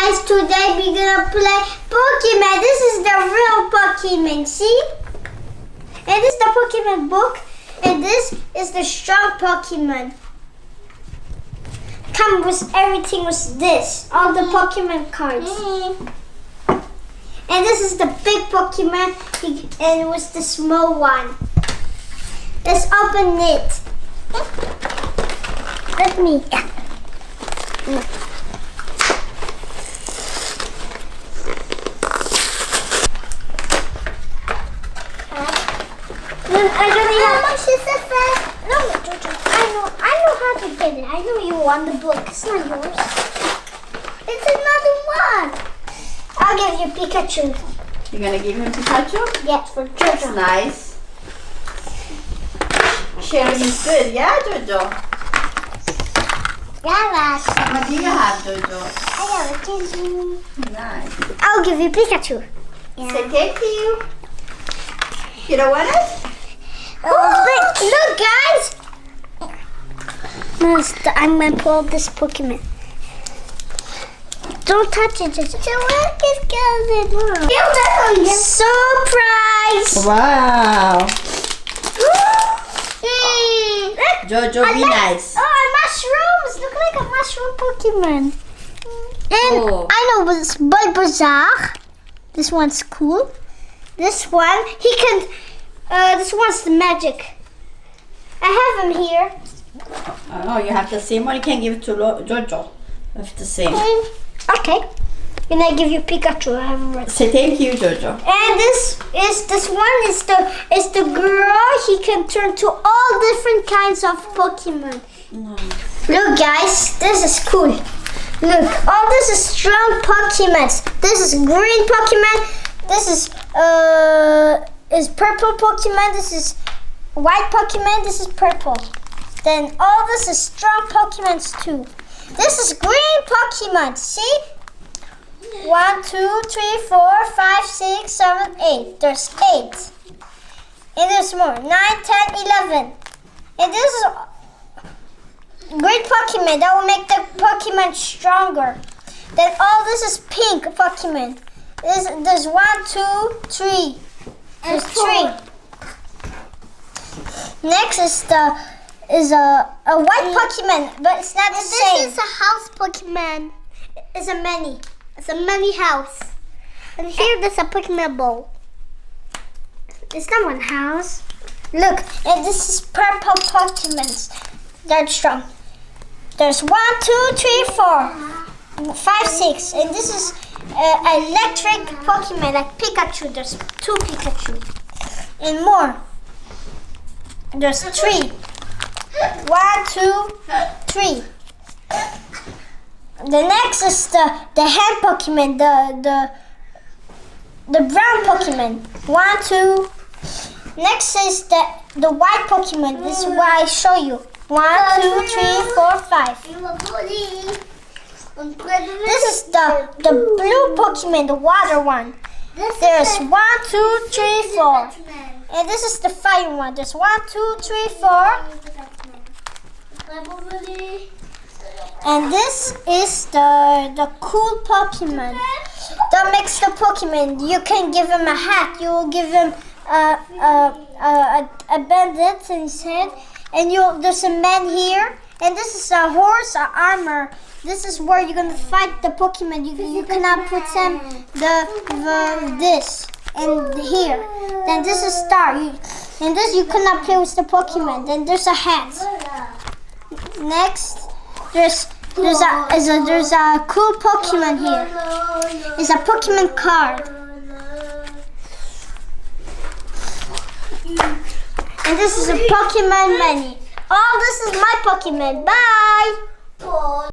guys, today we're gonna play Pokemon. This is the real Pokemon, see? And this is the Pokemon book, and this is the strong Pokemon. Come with everything with this, all the Pokemon cards. And this is the big Pokemon, and it was the small one. Let's open it. Let me. I don't even know how much is it for? No, Jojo. I know how to get it. I know you want the book. It's not yours. It's another one. I'll give you Pikachu. You're gonna give him Pikachu? Yes, for Jojo. That's nice. Sharing is good, yeah, Jojo? Yeah, What do you have, Jojo? I have a Pikachu. Nice. I'll give you Pikachu. Yeah. Say thank you. You don't want it? Look, guys! I'm gonna pull this Pokemon. Don't touch it. Just look, it's coming. Surprise! Wow. Look, Jojo, be nice. Oh, mushrooms! Look like a mushroom Pokemon. And I know it's Bulbasaur. This one's cool. This one, he can. This one's the magic. I have him here. Oh, you have the same one. You can give it to Jojo. It's the same. Okay. And I give you Pikachu. I have him right. Say thank you, Jojo. And this one is the girl. He can turn to all different kinds of Pokemon. Look, guys, this is cool. Look, all this is strong Pokemon. This is green Pokemon. This is purple Pokemon. This is white Pokemon. This is purple. Then all this is strong Pokemon too. This is green Pokemon. See? 1, 2, 3, 4, 5, 6, 7, 8. There's 8. And there's more. 9, 10, 11. And this is green Pokemon. That will make the Pokemon stronger. Then all this is pink Pokemon. There's 1, 2, 3. There's 3. Next is a white Pokemon, but it's not the same. This is a house Pokemon. It's a mini. It's a mini house. And here there's a Pokemon ball. It's not one house. Look, and this is purple Pokemons. They're strong. There's 1, 2, 3, 4, 5, 6, and this is electric Pokemon like Pikachu. There's 2 Pikachu and more. There's 3. 1, 2, 3. The next is the hand Pokemon, the brown Pokemon. 1, 2. Next is the white Pokemon. This is why I show you. 1, 2, 3, 4, 5. This is the blue Pokemon, the water one. There's 1, 2, 3, 4. And this is the fire one. There's 1, 2, 3, 4. And this is the cool Pokemon. That makes the Pokemon. You can give him a hat. You will give him a bandage in his head. And there's a man here. And this is a horse, armor. This is where you're gonna fight the Pokemon. You cannot put them this and here. Then this is star. And this you cannot play with the Pokemon. Then there's a hat. Next, there's a cool Pokemon here. It's a Pokemon card. And this is a Pokemon menu. All this is my Pokemon. Bye.